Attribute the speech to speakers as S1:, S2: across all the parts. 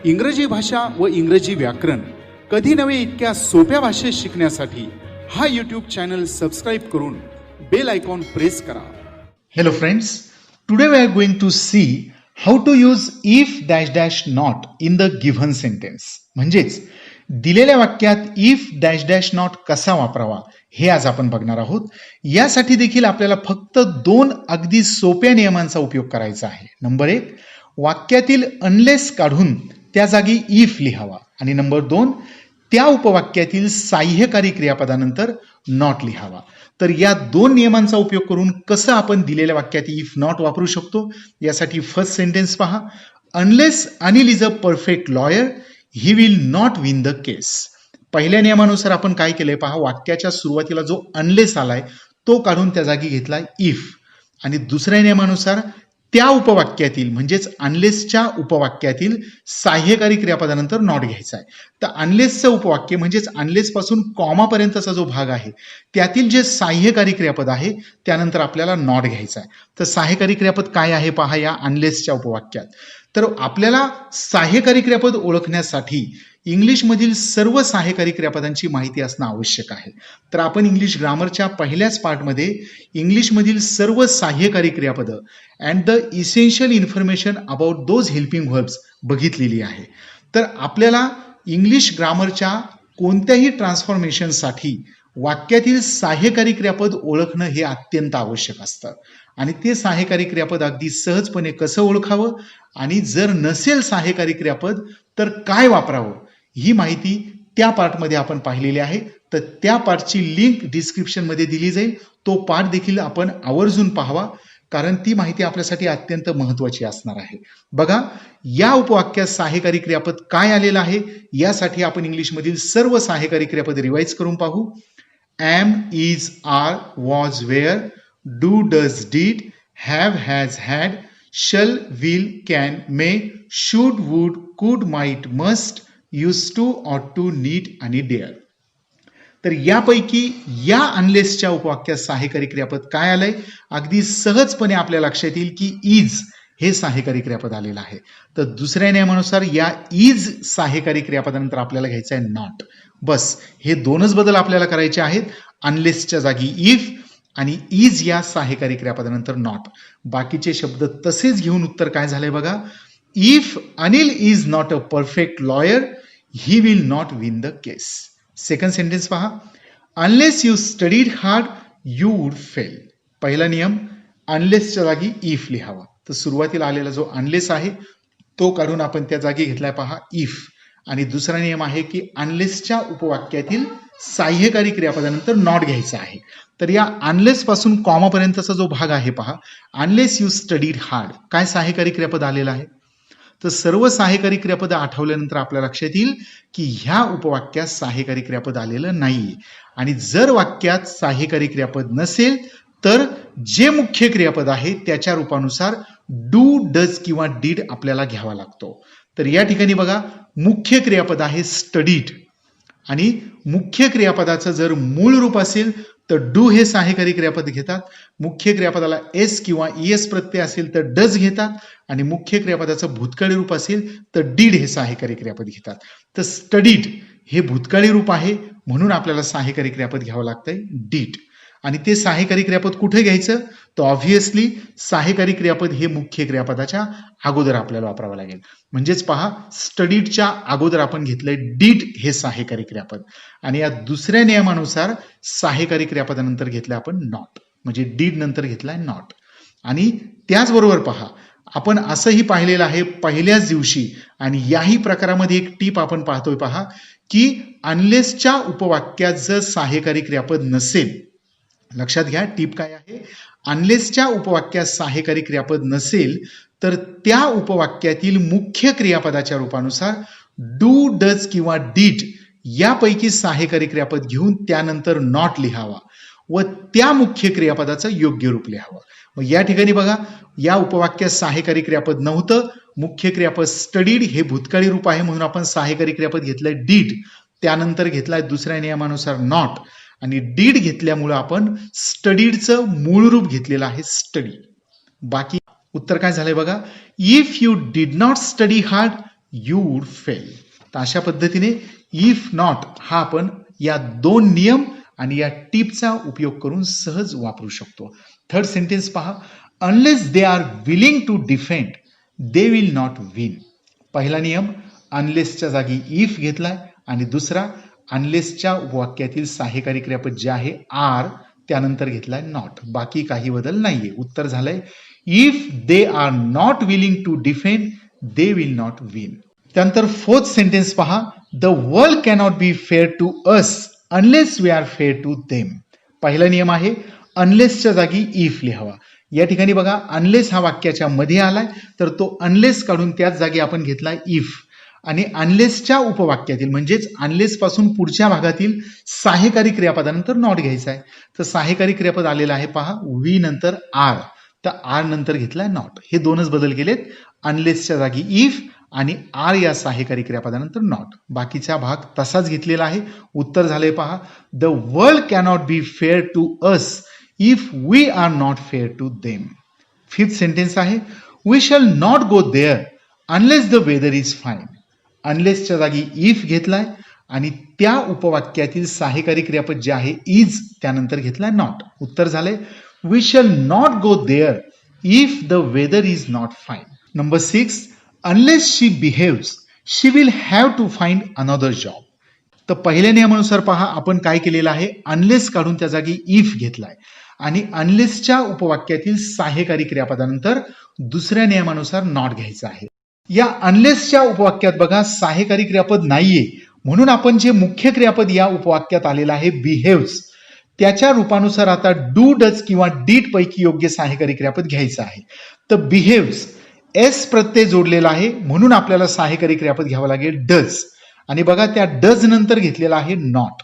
S1: इंग्रजी भाषा व इंग्रजी व्याकरण कधी नव्हे इतक्या सोप्या भाषेत शिकण्यासाठी हा यूट्यूब चॅनल सबस्क्राइब करून बेल आयकॉन प्रेस करा.
S2: Hello friends, today we are going to see how to use if dash dash not in the given sentence. म्हणजेच दिलेल्या वाक्यात if dash dash not कसा वापरावा हे आज आपण बघणार आहोत. यासाठी देखील आपल्याला फक्त दोन अगदी सोप्या नियमांचा उपयोग करायचा आहे. नंबर 1, वाक्यातील अनलेस काढून त्या जागी if लिहावा आणि नंबर 2, त्या उपवाक्यातील साह्यकारी क्रियापदानंतर नॉट लिहावा. तर या दोन नियमांचा उपयोग करून कसं आपण दिलेल्या वाक्यात इफ नॉट वापरू शकतो यासाठी फर्स्ट सेंटेन्स पहा. Unless Anil is a perfect lawyer he will not win the case. पहिल्या नियमानुसार आपण काय केलंय पहा, वाक्याच्या सुरुवातीला जो अनलेस आलाय तो काढून त्या जागी घेतलाय इफ आणि दुसऱ्या नियमानुसार त्या उपवाक्यातील म्हणजेच अनलेसच्या उपवाक्यातील साह्यकारी क्रियापदानंतर नॉट घ्यायचा आहे. तर अनलेसचं उपवाक्य म्हणजेच अनलेस पासून कॉमा पर्यंतचा जो भाग आहे त्यातील जे साह्यकारी क्रियापद आहे त्यानंतर आपल्याला नॉट घ्यायचा आहे. तर साह्यकारी क्रियापद काय आहे पहा या अनलेसच्या उपवाक्यात. तर आपल्याला साह्यकारी क्रियापद ओळखण्यासाठी इंग्लिशमधील सर्व साह्यकारी क्रियापदांची माहिती असणं आवश्यक आहे. तर आपण इंग्लिश ग्रामरच्या पहिल्याच पार्टमध्ये इंग्लिशमधील सर्व साह्यकारी क्रियापदं and the essential information about those helping verbs बघितलेली आहे. तर आपल्याला इंग्लिश ग्रामरच्या कोणत्याही ट्रान्सफॉर्मेशनसाठी वाक्यातील साह्यकारी क्रियापद ओळखणं हे अत्यंत आवश्यक असतं आणि ते साह्यकारी क्रियापद अगदी सहजपणे कसं ओळखावं आणि जर नसेल साह्यकारी क्रियापद तर काय वापरावं ही माहिती त्या पार्टमध्ये आपण पाहिलेली आहे. तर त्या पार्टची लिंक डिस्क्रिप्शनमध्ये दिली जाईल. तो पार्ट देखील आपण आवर्जून पाहावा कारण ती माहिती आपल्यासाठी अत्यंत महत्वाची असणार आहे. बघा, या उपवाक्यात साह्यकारी क्रियापद काय आलेलं आहे यासाठी आपण इंग्लिशमधील सर्व साह्यकारी क्रियापद रिवाइज करून पाहू. am, is, are, was, were, do, does, did, have, has, had, shall, will, can, may, should, would, could, might, must, used to, ought to, need आणि dare. तर यापैकी या अनलेसच्या उपवाक्यात साह्यकारी क्रियापद काय आलंय अगदी सहजपणे आपल्या लक्षात येईल की इज हे साह्यकारी क्रियापद आलेलं आहे. तर दुसऱ्या नियमानुसार या इज साह्यकारी क्रियापदानंतर आपल्याला घ्यायचं आहे नॉट. बस हे दोनच बदल आपल्याला करायचे आहेत. अनलेसच्या जागी इफ आणि इज या साह्यकारी क्रियापदानंतर नॉट. बाकीचे शब्द तसेच घेऊन उत्तर काय झालंय बघा. If Anil is not a perfect lawyer he will not win the case. Second sentence पहा. Unless you studied hard you would fail. पहिला नियम अनलेसच्या जागी इफ लिहावा. तर सुरुवातीला आलेला जो अनलेस आहे तो काढून आपण त्या जागी घेतलाय पहा इफ आणि दुसरा नियम आहे की अनलेसच्या उपवाक्यातील साह्यकारी क्रियापदानंतर नॉट घ्यायचा आहे. तर या अनलेस पासून कॉमा पर्यंतचा जो भाग आहे पहा, अनलेस यू स्टडीड हार्ड काय साह्यकारी क्रियापद आलेलं आहे. तर सर्व साह्यकारी क्रियापद आठवल्यानंतर आपल्या लक्षात येईल की ह्या उपवाक्यात साह्यकारी क्रियापद आलेलं नाहीये आणि जर वाक्यात साह्यकारी क्रियापद नसेल तर जे मुख्य क्रियापद आहे त्याच्या रूपानुसार डू, डज किंवा डीड आपल्याला घ्यावा लागतो. तर या ठिकाणी बघा, मुख्य क्रियापद आहे स्टडीड आणि मुख्य क्रियापदाचं जर मूळ रूप असेल तर डू हे साह्यकारी क्रियापद घेतात. मुख्य क्रियापदाला एस किंवा ईएस प्रत्यय असेल तर डज घेतात आणि मुख्य क्रियापदाचं भूतकाळी रूप असेल तर डीड हे साह्यकारी क्रियापद घेतात. तर स्टडीड हे भूतकाळी रूप आहे म्हणून आपल्याला साह्यकारी क्रियापद घ्यावं लागतंय डीड. आणि ते साह्यकारी क्रियापद कुठे घ्यायचं तर ऑब्व्हियसली साह्यकारी क्रियापद हे मुख्य क्रियापदाच्या अगोदर आपल्याला वापरावं लागेल. म्हणजेच पहा, स्टडीडच्या अगोदर आपण घेतलंय डीड हे साह्यकारी क्रियापद आणि या दुसऱ्या नियमानुसार साह्यकारी क्रियापदानंतर घेतलंय आपण नॉट म्हणजे डीड नंतर घेतलाय नॉट. आणि त्याचबरोबर पहा, आपण असंही पाहिलेलं आहे पहिल्याच दिवशी आणि याही प्रकारामध्ये एक टीप आपण पाहतोय पहा की अनलेसच्या उपवाक्यात जर साह्यकारी क्रियापद नसेल, लक्षात घ्या टीप काय आहे, अनलेसच्या उपवाक्यात साह्यकारी क्रियापद नसेल तर त्या उपवाक्यातील मुख्य क्रियापदाच्या रूपानुसार डू, डज किंवा डीड यापैकी साह्यकारी क्रियापद घेऊन त्यानंतर नॉट लिहावा व त्या मुख्य क्रियापदाचं योग्य रूप लिहावं. मग या ठिकाणी बघा, या उपवाक्यात साह्यकारी क्रियापद नव्हतं, मुख्य क्रियापद स्टडीड हे भूतकाळी रूप आहे म्हणून आपण साह्यकारी क्रियापद घेतलंय डीड, त्यानंतर घेतलाय दुसऱ्या नियमानुसार नॉट आणि डीड घेतल्यामुळे आपण स्टडीडचं मूळ रूप घेतलेलं आहे स्टडी. बाकी उत्तर काय झालंय बघा. If you did not study hard you would fail. तर अशा पद्धतीने इफ नॉट हा आपण या दोन नियम आणि या टिपचा उपयोग करून सहज वापरू शकतो. थर्ड सेंटेन्स पहा, unless they are willing to defend they will not win. पहिला नियम अनलेसच्या जागी इफ घेतलाय आणि दुसरा अनलेसच्या उपवाक्यातील सहाय्यकारी क्रियापद जे आहे आर त्यानंतर घेतलाय नॉट. बाकी काही बदल नाहीये. उत्तर झालंय if they are not willing to defend they will not win. त्यानंतर फोर्थ सेंटेन्स पहा, the world cannot be fair to us unless we are fair to them. पहिला नियम आहे अनलेसच्या जागी इफ लिहावा. या ठिकाणी बघा अनलेस हा वाक्याच्या मध्ये आलाय तर तो अनलेस काढून त्याच जागी आपण घेतलाय इफ आणि अनलेसच्या उपवाक्यातील म्हणजेच अनलेस पासून पुढच्या भागातील सहाय्यकारी क्रियापदानंतर नॉट घ्यायचा आहे. तर सहाय्यकारी क्रियापद आलेलं आहे पहा वी नंतर आर, तर आर नंतर घेतलाय नॉट. हे दोनच बदल केलेत, अनलेसच्या जागी इफ आणि आर या सहाय्यकारी क्रियापदानंतर नॉट. बाकीचा भाग तसाच घेतलेला आहे. उत्तर झालंय पहा the world cannot be fair to us if we are not fair to them. Fifth sentence आहे we shall not go there unless the weather is fine. अनलेसच्या जागी इफ घेतलाय आणि त्या उपवाक्यातील सहाय्यकारी क्रियापद जे आहे इज त्यानंतर घेतलाय नॉट. उत्तर झालंय we shall not go there if the weather is not fine. Number 6, unless she behaves she will have to find another job. तर पहिल्या नियमानुसार पहा आपण काय केलेलं आहे, अनलेस काढून त्या जागी इफ घेतलाय आणि अनलेसच्या उपवाक्यातील सहाय्यकारी क्रियापदानंतर दुसऱ्या नियमानुसार नॉट घ्यायचं आहे. या अनलेसच्या उपवाक्यात बघा सहाय्यकारी क्रियापद नाहीये म्हणून आपण जे मुख्य क्रियापद या उपवाक्यात आलेलं आहे बिहेव्स त्याच्या रूपानुसार आता डू डज किंवा डीड पैकी योग्य सहाय्यकारी क्रियापद घ्यायचं आहे. तर बिहेव्स एस प्रत्यय जोडलेला आहे म्हणून आपल्याला सहाय्यकारी क्रियापद घ्यावं लागेल डज आणि बघा त्या डज नंतर घेतलेला आहे नॉट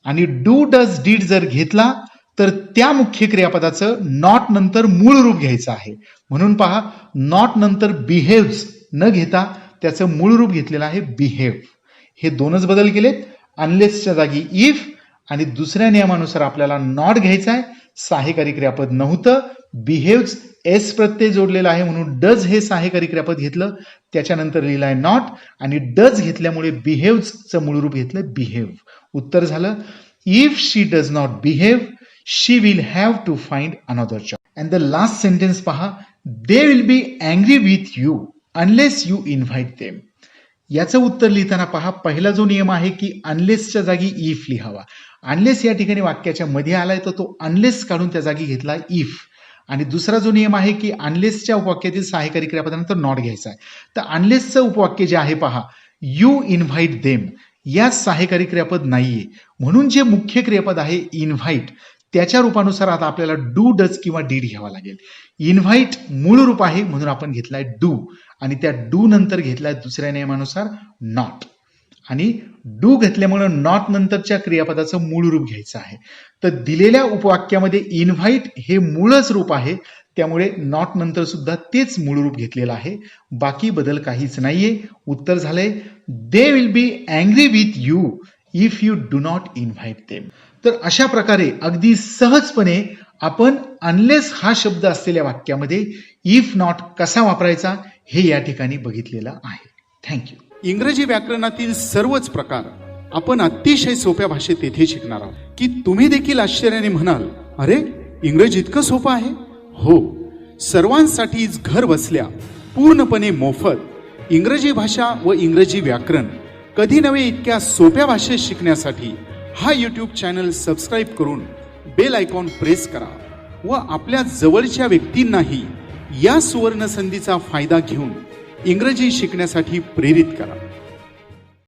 S2: आणि डू डज डीड जर घेतला तर त्या मुख्य क्रियापदाचं नॉट नंतर मूळ रूप घ्यायचं आहे. म्हणून पहा नॉट नंतर बिहेव्स न घेता त्याचं मूळ रूप घेतलेलं आहे बिहेव. हे दोनच बदल केलेत, अनलेसच्या जागी इफ आणि दुसऱ्या नियमानुसार आपल्याला नॉट घ्यायचा आहे. सहाय्यकारी क्रियापद नव्हतं, बिहेव्स एस प्रत्यय जोडलेला आहे म्हणून डज हे सहाय्यकारी क्रियापद घेतलं, त्याच्यानंतर लिहिलाय नॉट आणि डज घेतल्यामुळे बिहेव्सचं मूळ रूप घेतलं बिहेव. उत्तर झालं if she does not behave she will have to find another job. And the last sentence पहा, they will be angry with you unless you invite them. याचं उत्तर लिहिताना पहा पहिला जो नियम आहे की अनलेसच्या जागी इफ लिहावा. अनलेस या ठिकाणी वाक्याच्या मध्ये आलाय तर तो अनलेस काढून त्या जागी घेतला इफ आणि दुसरा जो नियम आहे की अनलेसच्या उपवाक्यातील सहाय्यकारी क्रियापदानंतर नॉट घ्यायचा आहे. तर अनलेसचं उपवाक्य जे आहे पहा यू इन्व्हाइट देम या सहाय्यकारी क्रियापद नाहीये म्हणून जे मुख्य क्रियापद आहे इन्व्हाइट त्याच्या रूपानुसार आता आपल्याला डू डज किंवा डीड घ्यावा लागेल. इन्व्हाइट मूळ रूप आहे म्हणून आपण घेतलाय डू आणि त्या डू नंतर घेतलाय दुसऱ्या नियमानुसार नॉट आणि डू घेतल्यामुळे नॉट नंतरच्या क्रियापदाचं मूळ रूप घ्यायचं आहे. तर दिलेल्या उपवाक्यामध्ये इन्व्हाइट हे मूळच रूप आहे त्यामुळे नॉट नंतर सुद्धा तेच मूळ रूप घेतलेलं आहे. बाकी बदल काहीच नाहीये. उत्तर झालंय दे will be angry with you if you do not invite them. तर अशा प्रकारे अगदी सहजपणे आपण अनलेस हा शब्द असलेल्या वाक्यामध्ये इफ नॉट कसा वापरायचा हे या ठिकाणी बघितलेलं आहे. थँक्यू.
S1: इंग्रजी व्याकरणातील सर्वच प्रकार आपण अतिशय सोप्या भाषेत तेथे शिकणार आहोत की तुम्ही देखील आश्चर्याने म्हणाल, अरे इंग्रजी इतकं सोपं आहे. हो, सर्वांसाठीच घर बसल्या पूर्णपणे मोफत इंग्रजी भाषा व इंग्रजी व्याकरण कधी नव्हे इतक्या सोप्या भाषेत शिकण्यासाठी हा यूट्यूब चॅनल सबस्क्राईब करून बेल आयकॉन प्रेस करा व आपल्या जवळच्या व्यक्तींनाही या सुवर्ण संधीचा फायदा घेऊन इंग्रजी शिकण्यासाठी प्रेरित करा.